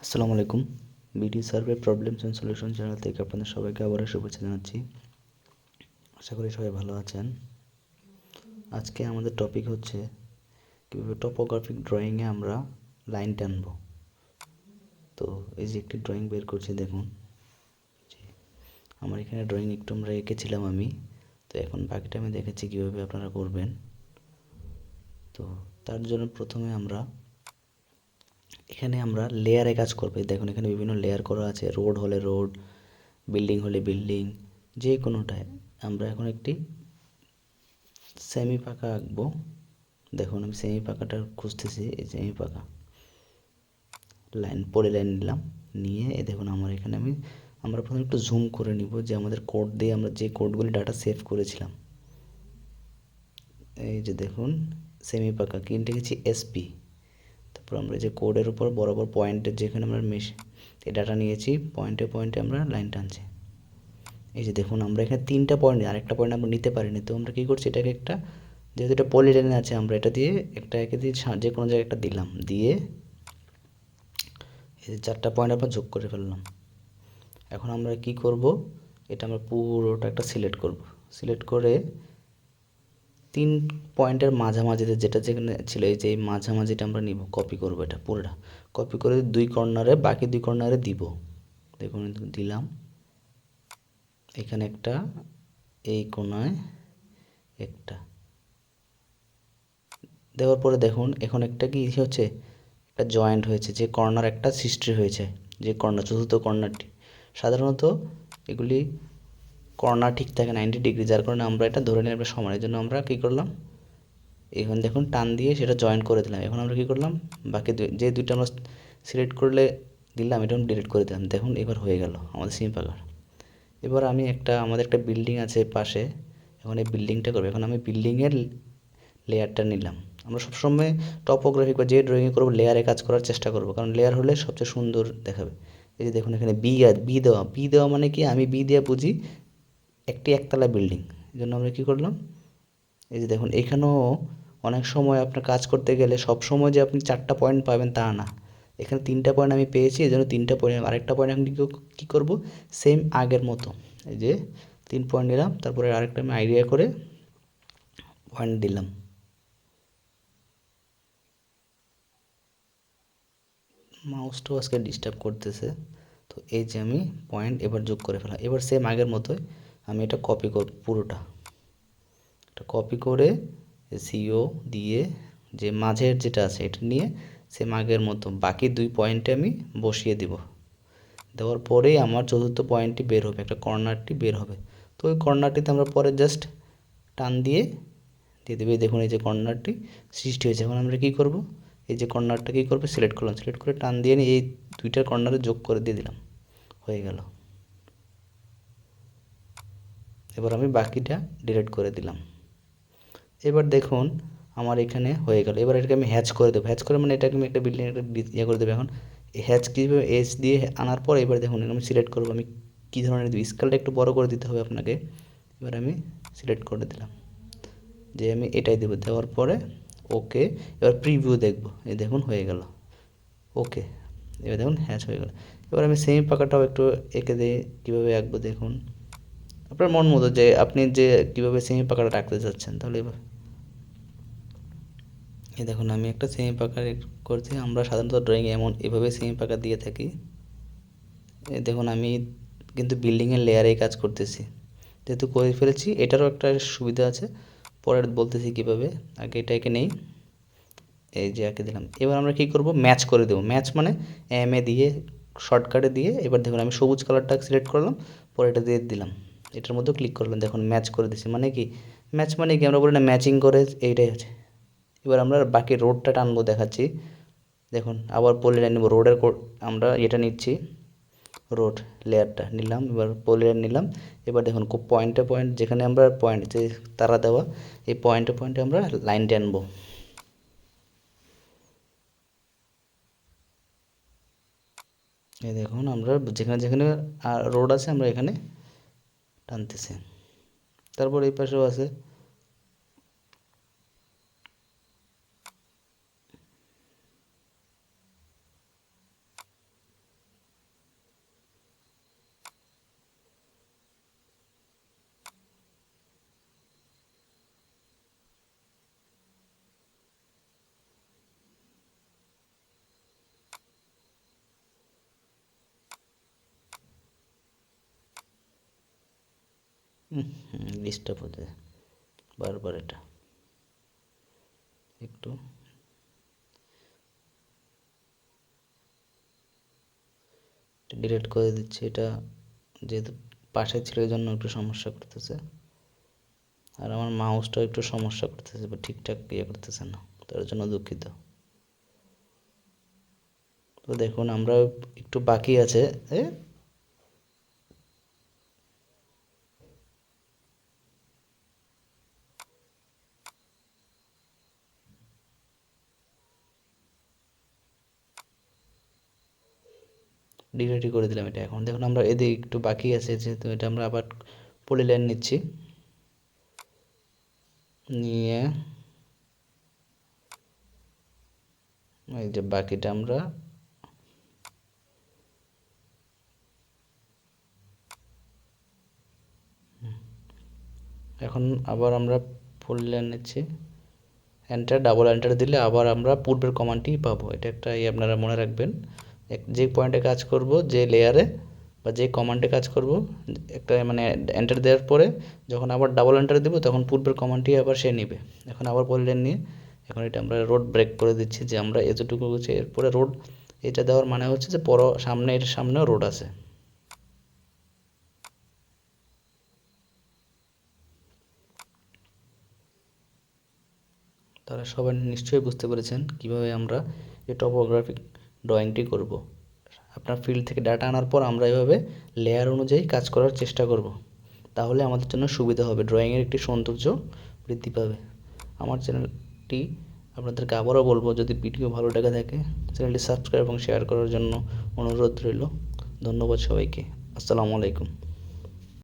আসসালামু আলাইকুম। BD survey problems and solution channel থেকে আপনাদের সবাইকে আবারও শুভেচ্ছা জানাচ্ছি। আশা করি সবাই ভালো আছেন। আজকে আমাদের টপিক হচ্ছে কীভাবে টপোগ্রাফিক ড্রয়িংয়ে আমরা লাইন টানব। তো এই যে একটি ড্রয়িং বের করছি, দেখুন আমার এখানে ড্রয়িং একটু আমরা এঁকেছিলাম আমি। তো এখন বাকিটা আমি দেখেছি কীভাবে আপনারা করবেন। তো তার জন্য প্রথমে এখানে আমরা লেয়ারে কাজ করবো। দেখুন এখানে বিভিন্ন লেয়ার করা আছে, রোড হলে রোড, বিল্ডিং হলে বিল্ডিং, যে কোনোটায় আমরা এখন একটি সেমি পাকা আঁকবো। দেখুন আমি সেমি পাকাটা খুঁজতেছি, এই সেমি পাকা লাইন পলি লাইন নিলাম, নিয়ে এই দেখুন আমার এখানে আমরা প্রথমে একটু জুম করে নিব যে আমাদের কোড দিয়ে আমরা যে কোডগুলি ডাটা সেভ করেছিলাম। এই যে দেখুন সেমি পাকা কি লিখেছি এসপি। তারপর আমরা যে কোডের উপর বরাবর পয়েন্টের যেখানে আমরা এই ডাটা নিয়েছি, পয়েন্টে পয়েন্টে আমরা লাইন টানছি। এই যে দেখুন আমরা এখানে 3টা পয়েন্ট, আরেকটা পয়েন্ট আমরা নিতে পারিনি। তো আমরা কী করছি, এটাকে একটা, যেহেতু এটা পলিলাইনে আছে, আমরা এটা দিয়ে একটা একে দিয়ে যে কোনো জায়গায় একটা দিলাম, দিয়ে এই 4টা পয়েন্ট আমরা যোগ করে ফেললাম। এখন আমরা কি করব, এটা আমরা পুরোটা একটা সিলেক্ট করব। সিলেক্ট করে 3 পয়েন্টের মাঝামাঝিতে যেটা যেখানে ছিল, এই যে এই মাঝামাঝিটা আমরা নিব, কপি করব, এটা পুরোটা কপি করে 2 কর্নারে, বাকি 2 কর্নারে দিব। দেখুন দিলাম, এখানে একটা, এই কোণায় একটা দেওয়ার পরে দেখুন এখন একটা কি হচ্ছে, একটা জয়েন্ট হয়েছে, যে কর্নার একটা সৃষ্টি হয়েছে, যে কর্নার চতুর্থ কর্নারটি। সাধারণত এগুলি কর্নার ঠিক থাকে 90 ডিগ্রি, যার কারণে আমরা এটা ধরে নিলাম সমান। এই জন্য আমরা কী করলাম, এখন দেখুন টান দিয়ে সেটা জয়েন করে দিলাম। এখন আমরা কী করলাম, বাকি যে দুইটা আমরা সিলেক্ট করলে দিলাম, এটা ডিলিট করে দিলাম। দেখুন এবার হয়ে গেল আমাদের সিম পাকার। এবার আমাদের একটা বিল্ডিং আছে পাশে, এখন এই বিল্ডিংটা করবো। এখন আমি বিল্ডিংয়ের লেয়ারটা নিলাম। আমরা সবসময় টপোগ্রাফিক বা যে ড্রয়িং করবো লেয়ারে কাজ করার চেষ্টা করবো, কারণ লেয়ার হলে সবচেয়ে সুন্দর দেখাবে। এই যে দেখুন এখানে বি দেওয়া মানে কি, আমি বি দিয়ে বুঝি একতলা বিল্ডিং। এই জন্য আমরা কী করলাম, এই যে দেখুন এখানেও অনেক সময় আপনার কাজ করতে গেলে সব সময় যে আপনি 4টা পয়েন্ট পাবেন তা না। এখানে 3টা পয়েন্ট আমি পেয়েছি, এই জন্য 3টা পয়েন্ট, আরেকটা পয়েন্ট আমি কী করবো, সেম আগের মতো এই যে 3 পয়েন্ট নিলাম, তারপরে আরেকটা আমি আইডিয়া করে পয়েন্ট দিলাম। মাউসটাও আজকে ডিস্টার্ব করতেছে। তো এই যে আমি পয়েন্ট এবার যোগ করে ফেলাম। এবার সেম আগের মতোই আমি এটা কপি করব, পুরোটা এটা কপি করে সিও দিয়ে যে মাঝের যেটা আছে এটা নিয়ে সেম আগের মতো বাকি 2 পয়েন্টে আমি বসিয়ে দিব। দেওয়ার পরেই আমার চতুর্থ পয়েন্টটি বের হবে, একটা কর্নারটি বের হবে। তো ওই কর্নারটিতে আমরা পরে জাস্ট টান দিয়ে দেবে। দেখুন এই যে কর্নারটি সৃষ্টি হয়েছে। এখন আমরা কী করব, এই যে কর্নারটা কী করবে, সিলেক্ট করলাম, সিলেক্ট করে টান দিয়ে নিয়ে এই 2টা কর্নারে যোগ করে দিয়ে দিলাম, হয়ে গেল। এবার আমি বাকিটা ডিলিট করে দিলাম। এবার দেখুন আমার এখানে হয়ে গেল। এবার এটাকে আমি হ্যাচ করে দেবো। হ্যাচ করে মানে এটাকে আমি একটা বিল্ডিং একটা ইয়ে করে দেবো। এখন হ্যাচ কীভাবে, এস দিয়ে আনার পর এবার দেখুন আমি সিলেক্ট করবো আমি কী ধরনের দেবো। স্কেলটা একটু বড় করে দিতে হবে আপনাকে। এবার আমি সিলেক্ট করে দিলাম যে আমি এটাই দেবো। দেওয়ার পরে ওকে, এবার প্রিভিউ দেখব। এই দেখুন হয়ে গেল, ওকে। এবার দেখুন হ্যাচ হয়ে গেল। এবার আমি সেমি পাকাটাও একটু এঁকে দিয়ে কীভাবে আঁকবো, দেখুন আপনার মন মতো যে আপনি যে কীভাবে সেমি পাকাটা রাখতে চাচ্ছেন। তাহলে এবার এই দেখুন আমি একটা সেমি পাকা করছি। আমরা সাধারণত ড্রয়িংয়ে এভাবে সেমি পাকা দিয়ে থাকি। এই দেখুন আমি কিন্তু বিল্ডিংয়ের লেয়ারেই কাজ করতেছি, যেহেতু করে ফেলেছি। এটারও একটা সুবিধা আছে, পরে বলতেছি কীভাবে। আগে এটাকে নেই, এই যে একে দিলাম। এবার আমরা কী করব, ম্যাচ করে দেবো। ম্যাচ মানে দিয়ে শর্টকাটে দিয়ে, এবার দেখুন আমি সবুজ কালারটা সিলেক্ট করলাম, পরে এটা দিয়ে দিলাম, এটার মধ্যে ক্লিক করলাম, দেখুন ম্যাচ করে দিচ্ছি। মানে কি ম্যাচ মানে কি, আমরা বলি না ম্যাচিং করে, এইটাই হচ্ছে। এবার আমরা বাকি রোডটা টানবো, দেখাচ্ছি। দেখুন আবার পলিলাইন নেব, রোডের আমরা এটা নিচ্ছি, রোড লেয়ারটা নিলাম, এবার পলিলাইন নিলাম। এবার দেখুন পয়েন্টে পয়েন্ট যেখানে আমরা পয়েন্ট যে তারা দেওয়া, এই পয়েন্টে পয়েন্টে আমরা লাইন টানবো। এই দেখুন আমরা যেখানে যেখানে রোড আছে আমরা এখানে টানতেছি। তারপর এই পাশেও আছে। ডিস্টার্ব হতে বারবার এটা একটু ডিলিট করে দিচ্ছি। এটা যেহেতু পাশে ছিল এই জন্য একটু সমস্যা করতেছে, আর আমার মাউসটাও একটু সমস্যা করতেছে বা ঠিকঠাক ইয়ে করতেছে না, তার জন্য দুঃখিত। তো দেখুন আমরা একটু বাকি আছে, ডিলিটই করে দিলাম এটা। এখন দেখুন আমরা এদিকে একটু বাকি আছে, যেহেতু এটা আমরা আবার পলিলাইন নিচ্ছি, নিয়ে এই যে বাকিটা আমরা এখন আবার আমরা পলিলাইন নিচ্ছি, এন্টার, ডাবল এন্টার দিলে আবার আমরা পূর্বের কমান্ডটি পাবো। এটা একটা আপনারা মনে রাখবেন, যে পয়েন্টে কাজ করব, যে লেয়ারে বা যে কমান্ডে কাজ করব, একটা মানে এন্টার দেওয়ার পরে যখন আবার ডাবল এন্টার দেবো তখন পূর্বের কমান্ডটি আবার সে নেবে। এখন আবার পলিলাইন নিয়ে এখন এটা আমরা রোড ব্রেক করে দিচ্ছি, যে আমরা এতটুকু হচ্ছে, এরপরে রোড এটা দেওয়ার মানে হচ্ছে যে সামনে, এর সামনেও রোড আছে। তারা সবাই নিশ্চয়ই বুঝতে পেরেছেন কিভাবে আমরা এই টপোগ্রাফিক ড্রয়িংটি করব। আপনার ফিল্ড থেকে ডাটা আনার পর আমরা এভাবে লেয়ার অনুযায়ী কাজ করার চেষ্টা করব, তাহলে আমাদের জন্য সুবিধা হবে, ড্রয়িংয়ের একটি সৌন্দর্য বৃদ্ধি পাবে। আমার চ্যানেলটি আপনাদেরকে আবারও বলবো, যদি ভিডিও ভালো লেগে থাকে চ্যানেলটি সাবস্ক্রাইব এবং শেয়ার করার জন্য অনুরোধ রইল। ধন্যবাদ সবাইকে। আসসালামু আলাইকুম।